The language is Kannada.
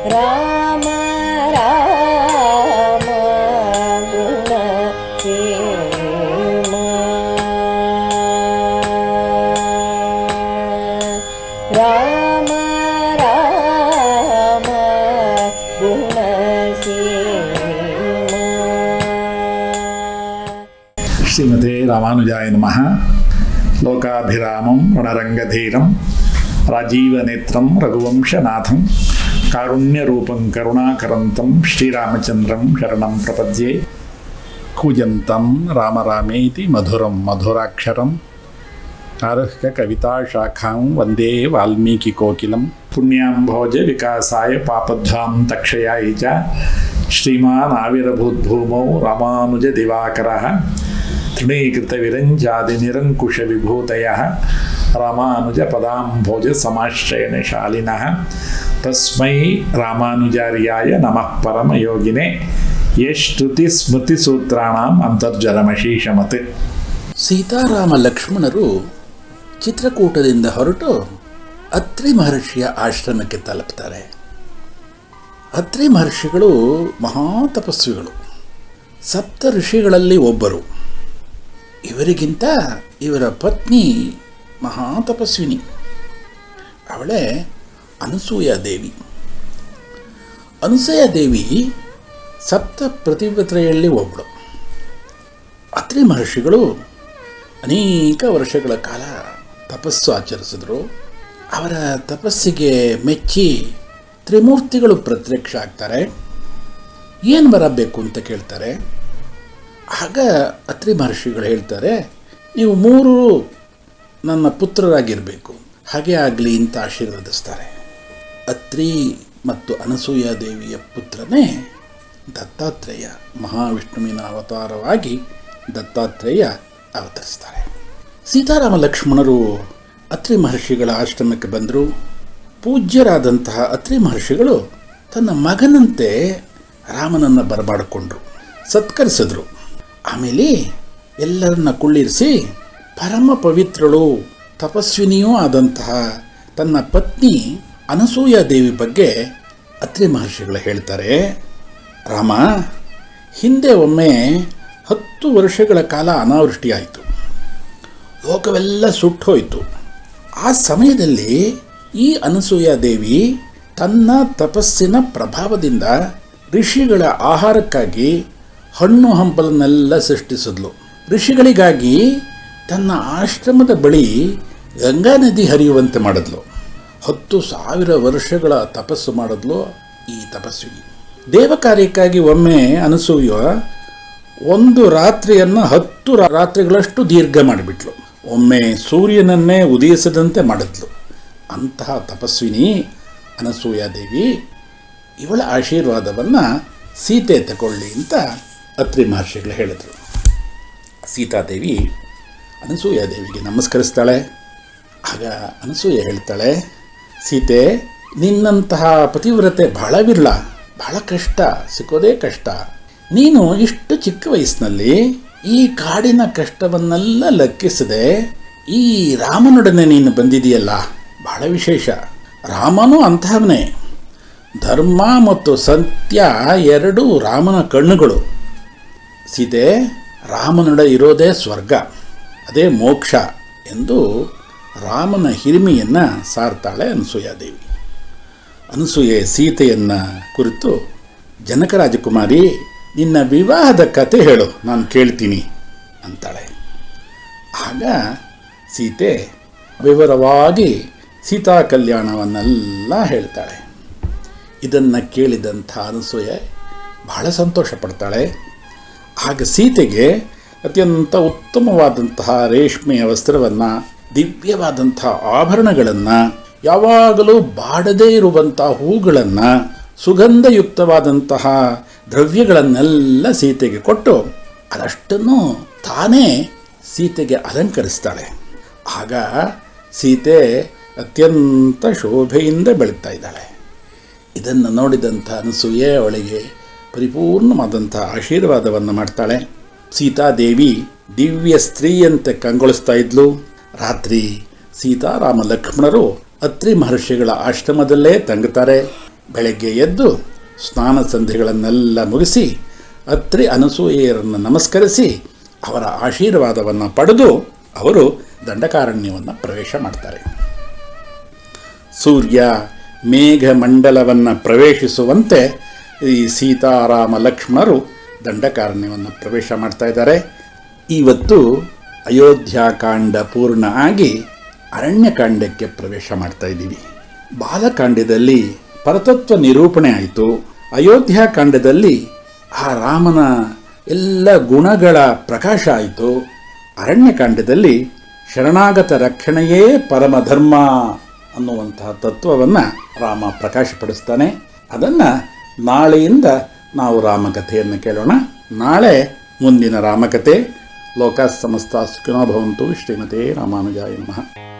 ರಾಮ ರಾಮ ಗುಣ ಸೇಮ ರಾಮ ರಾಮ ಗುಣ ಸೇಮ. ಶ್ರೀಮತೆ ರಾಮಾನುಜಾಯ ನಮಃ. ಲೋಕಾಭಿರಾಮಂ ರಣರಂಗಧೀರಂ ರಾಜೀವನೇತ್ರಂ ರಘುವಂಶನಾಥಂ ಕಾರುಣ್ಯರೂಪಂ ಕರುಣಾಕರಂತಂ ಶ್ರೀರಾಮಚಂದ್ರಂ ಶರಣಂ ಪ್ರಪದ್ಯೆ. ಕೂಜಂತಂ ರಾಮ ರಾಮೇತಿ ಮಧುರಂ ಮಧುರಾಕ್ಷರಂ ಆರುಹ್ಯ ಕವಿತಾ ಶಾಖಾಂ ವಂದೇ ವಾಲ್ಮೀಕಿ ಕೋಕಿಲಂ. ಪುಣ್ಯಾಂಭೋಜ ವಿಕಾಸಾಯ ಪಾಪಧ್ವಾಂ ತಕ್ಷಯಾಯ ಚ ಶ್ರೀಮಾನ್ ಆವಿರ್ಭೂದ್ಭೂಮೌ ರಾಮಾನುಜ ದಿವಾಕರಃ ತೃಣೀಕೃತ ವಿರಂಜಾದಿ ನಿರಂಕುಶ ವಿಭೂತಯಃ ರಾಮಾನುಜ ಪದಾಂಭೋಜ ಸಮಾಶ್ರಯಣ ಶಾಲಿನಃ. ತಸ್ಮೈ ರಾಮಾನುಜಾರ್ಯಾಯ ನಮಃ ಪರಮಯೋಗಿನೇ ಯಶ್ರುತಿ ಸ್ಮೃತಿ ಸೂತ್ರಾಣಾಂ ಅಂತರ್ಜಲಮಶೀಷಮತ್. ಸೀತಾರಾಮ ಲಕ್ಷ್ಮಣರು ಚಿತ್ರಕೂಟದಿಂದ ಹೊರಟು ಅತ್ರಿ ಮಹರ್ಷಿಯ ಆಶ್ರಮಕ್ಕೆ ತಲುಪ್ತಾರೆ. ಅತ್ರಿ ಮಹರ್ಷಿಗಳು ಮಹಾತಪಸ್ವಿಗಳು, ಸಪ್ತ ಋಷಿಗಳಲ್ಲಿ ಒಬ್ಬರು. ಇವರಿಗಿಂತ ಇವರ ಪತ್ನಿ ಮಹಾತಪಸ್ವಿನಿ, ಅವಳೇ ಅನಸೂಯ ದೇವಿ. ಅನಸೂಯ ದೇವಿ ಸಪ್ತ ಪ್ರತಿವ್ರತೆಯಲ್ಲಿ ಒಬ್ಬಳು. ಅತ್ರಿ ಮಹರ್ಷಿಗಳು ಅನೇಕ ವರ್ಷಗಳ ಕಾಲ ತಪಸ್ಸು ಆಚರಿಸಿದ್ರು. ಅವರ ತಪಸ್ಸಿಗೆ ಮೆಚ್ಚಿ ತ್ರಿಮೂರ್ತಿಗಳು ಪ್ರತ್ಯಕ್ಷ ಆಗ್ತಾರೆ. ಏನು ಬರಬೇಕು ಅಂತ ಕೇಳ್ತಾರೆ. ಆಗ ಅತ್ರಿ ಮಹರ್ಷಿಗಳು ಹೇಳ್ತಾರೆ, ನೀವು 3 ನನ್ನ ಪುತ್ರರಾಗಿರಬೇಕು, ಹಾಗೆ ಆಗಲಿ ಅಂತ ಆಶೀರ್ವದಿಸ್ತಾರೆ. ಅತ್ರಿ ಮತ್ತು ಅನಸೂಯ ದೇವಿಯ ಪುತ್ರನೇ ದತ್ತಾತ್ರೇಯ. ಮಹಾವಿಷ್ಣುವಿನ ಅವತಾರವಾಗಿ ದತ್ತಾತ್ರೇಯ ಅವತರಿಸ್ತಾರೆ. ಸೀತಾರಾಮ ಲಕ್ಷ್ಮಣರು ಅತ್ರಿ ಮಹರ್ಷಿಗಳ ಆಶ್ರಮಕ್ಕೆ ಬಂದರು. ಪೂಜ್ಯರಾದಂತಹ ಅತ್ರಿ ಮಹರ್ಷಿಗಳು ತನ್ನ ಮಗನಂತೆ ರಾಮನನ್ನು ಬರಮಾಡಿಕೊಂಡ್ರು, ಸತ್ಕರಿಸಿದ್ರು. ಆಮೇಲೆ ಎಲ್ಲರನ್ನ ಕುಳ್ಳಿರಿಸಿ ಪರಮ ಪವಿತ್ರಳು ತಪಸ್ವಿನಿಯೂ ಆದಂತಹ ತನ್ನ ಪತ್ನಿ ಅನಸೂಯ ದೇವಿ ಬಗ್ಗೆ ಅತ್ರಿ ಮಹರ್ಷಿಗಳು ಹೇಳ್ತಾರೆ. ರಾಮ, ಹಿಂದೆ ಒಮ್ಮೆ 10 ವರ್ಷಗಳ ಕಾಲ ಅನಾವೃಷ್ಟಿಯಾಯಿತು, ಲೋಕವೆಲ್ಲ ಸುಟ್ಟೋಯಿತು. ಆ ಸಮಯದಲ್ಲಿ ಈ ಅನಸೂಯ ದೇವಿ ತನ್ನ ತಪಸ್ಸಿನ ಪ್ರಭಾವದಿಂದ ಋಷಿಗಳ ಆಹಾರಕ್ಕಾಗಿ ಹಣ್ಣು ಹಂಪಲನ್ನೆಲ್ಲ ಸೃಷ್ಟಿಸಿದ್ಲು. ಋಷಿಗಳಿಗಾಗಿ ತನ್ನ ಆಶ್ರಮದ ಬಳಿ ಗಂಗಾ ನದಿ ಹರಿಯುವಂತೆ ಮಾಡಿದ್ಲು. 10,000 ವರ್ಷಗಳ ತಪಸ್ಸು ಮಾಡಿದ್ಲು ಈ ತಪಸ್ವಿನಿ. ದೇವ ಕಾರ್ಯಕ್ಕಾಗಿ ಒಮ್ಮೆ ಅನಸೂಯ 1 ರಾತ್ರಿಯನ್ನು 10 ರಾತ್ರಿಗಳಷ್ಟು ದೀರ್ಘ ಮಾಡಿಬಿಟ್ಲು. ಒಮ್ಮೆ ಸೂರ್ಯನನ್ನೇ ಉದಯಿಸದಂತೆ ಮಾಡಿದ್ಲು. ಅಂತಹ ತಪಸ್ವಿನಿ ಅನಸೂಯ ದೇವಿ. ಇವಳ ಆಶೀರ್ವಾದವನ್ನು ಸೀತೆ ತಗೊಳ್ಳಿ ಅಂತ ಅತ್ರಿ ಮಹರ್ಷಿಗಳು ಹೇಳಿದರು. ಸೀತಾದೇವಿ ಅನಸೂಯ ದೇವಿಗೆ ನಮಸ್ಕರಿಸ್ತಾಳೆ. ಆಗ ಅನಸೂಯ ಹೇಳ್ತಾಳೆ, ಸೀತೆ, ನಿನ್ನಂತಹ ಪತಿವ್ರತೆ ಬಹಳ ವಿರಳ, ಬಹಳ ಕಷ್ಟ, ಸಿಕ್ಕೋದೇ ಕಷ್ಟ. ನೀನು ಇಷ್ಟು ಚಿಕ್ಕ ವಯಸ್ಸಿನಲ್ಲಿ ಈ ಕಾಡಿನ ಕಷ್ಟವನ್ನೆಲ್ಲ ಲೆಕ್ಕಿಸದೆ ಈ ರಾಮನೊಡನೆ ನೀನು ಬಂದಿದೆಯಲ್ಲ, ಬಹಳ ವಿಶೇಷ. ರಾಮನೂ ಅಂತಹವನೇ. ಧರ್ಮ ಮತ್ತು ಸತ್ಯ 2 ರಾಮನ ಕಣ್ಣುಗಳು. ಸೀತೆ, ರಾಮನೊಡ ಇರೋದೇ ಸ್ವರ್ಗ, ಅದೇ ಮೋಕ್ಷ ಎಂದು ರಾಮನ ಹಿರಿಮೆಯನ್ನು ಸಾರ್ತಾಳೆ ಅನಸೂಯಾದೇವಿ. ಅನಸೂಯೆ ಸೀತೆಯನ್ನು ಕುರಿತು, ಜನಕ ರಾಜಕುಮಾರಿ, ನಿನ್ನ ವಿವಾಹದ ಕತೆ ಹೇಳು, ನಾನು ಕೇಳ್ತೀನಿ ಅಂತಾಳೆ. ಆಗ ಸೀತೆ ವಿವರವಾಗಿ ಸೀತಾ ಕಲ್ಯಾಣವನ್ನೆಲ್ಲ ಹೇಳ್ತಾಳೆ. ಇದನ್ನು ಕೇಳಿದಂಥ ಅನಸೂಯೆ ಬಹಳ ಸಂತೋಷ ಪಡ್ತಾಳೆ. ಆಗ ಸೀತೆಗೆ ಅತ್ಯಂತ ಉತ್ತಮವಾದಂತಹ ರೇಷ್ಮೆಯ ವಸ್ತ್ರವನ್ನು, ದಿವ್ಯವಾದಂಥ ಆಭರಣಗಳನ್ನು, ಯಾವಾಗಲೂ ಬಾಡದೇ ಇರುವಂಥ ಹೂಗಳನ್ನು, ಸುಗಂಧಯುಕ್ತವಾದಂತಹ ದ್ರವ್ಯಗಳನ್ನೆಲ್ಲ ಸೀತೆಗೆ ಕೊಟ್ಟು ಅದಷ್ಟನ್ನು ತಾನೇ ಸೀತೆಗೆ ಅಲಂಕರಿಸ್ತಾಳೆ. ಆಗ ಸೀತೆ ಅತ್ಯಂತ ಶೋಭೆಯಿಂದ ಬೆಳೀತಾ ಇದ್ದಾಳೆ. ಇದನ್ನು ನೋಡಿದಂಥ ಅನಸೂಯೆ ಅವಳಿಗೆ ಪರಿಪೂರ್ಣವಾದಂಥ ಆಶೀರ್ವಾದವನ್ನು ಮಾಡ್ತಾಳೆ. ಸೀತಾದೇವಿ ದಿವ್ಯ ಸ್ತ್ರೀಯಂತೆ ಕಂಗೊಳಿಸ್ತಾ ಇದ್ಲು. ರಾತ್ರಿ ಸೀತಾರಾಮ ಲಕ್ಷ್ಮಣರು ಅತ್ರಿ ಮಹರ್ಷಿಗಳ ಆಶ್ರಮದಲ್ಲೇ ತಂಗುತ್ತಾರೆ. ಬೆಳಗ್ಗೆ ಎದ್ದು ಸ್ನಾನ ಸಂಧಿಗಳನ್ನೆಲ್ಲ ಮುಗಿಸಿ ಅತ್ರಿ ಅನಸೂಯೆಯರನ್ನು ನಮಸ್ಕರಿಸಿ ಅವರ ಆಶೀರ್ವಾದವನ್ನು ಪಡೆದು ಅವರು ದಂಡಕಾರಣ್ಯವನ್ನು ಪ್ರವೇಶ ಮಾಡ್ತಾರೆ. ಸೂರ್ಯ ಮೇಘಮಂಡಲವನ್ನು ಪ್ರವೇಶಿಸುವಂತೆ ಈ ಸೀತಾರಾಮ ಲಕ್ಷ್ಮಣರು ದಂಡಕಾರಣ್ಯವನ್ನು ಪ್ರವೇಶ ಮಾಡ್ತಾ ಇದ್ದಾರೆ. ಇವತ್ತು ಅಯೋಧ್ಯಾಕಾಂಡ ಪೂರ್ಣ ಆಗಿ ಅರಣ್ಯಕಾಂಡಕ್ಕೆ ಪ್ರವೇಶ ಮಾಡ್ತಾ ಇದ್ದೀವಿ. ಬಾಲಕಾಂಡದಲ್ಲಿ ಪರತತ್ವ ನಿರೂಪಣೆ ಆಯಿತು. ಅಯೋಧ್ಯಾಕಾಂಡದಲ್ಲಿ ಆ ರಾಮನ ಎಲ್ಲ ಗುಣಗಳ ಪ್ರಕಾಶ ಆಯಿತು. ಅರಣ್ಯಕಾಂಡದಲ್ಲಿ ಶರಣಾಗತ ರಕ್ಷಣೆಯೇ ಪರಮಧರ್ಮ ಅನ್ನುವಂತಹ ತತ್ವವನ್ನು ರಾಮ ಪ್ರಕಾಶಪಡಿಸ್ತಾನೆ. ಅದನ್ನು ನಾಳೆಯಿಂದ ನಾವು ರಾಮಕಥೆಯನ್ನು ಕೇಳೋಣ. ನಾಳೆ ಮುಂದಿನ ರಾಮಕಥೆ. ಲೋಕ ಸಮಸ್ತ ಸುಖಿನೋ ಭವಂತು. ಶ್ರೀಮತೆ ರಾಮಾನುಜಾಯ ನಮಃ.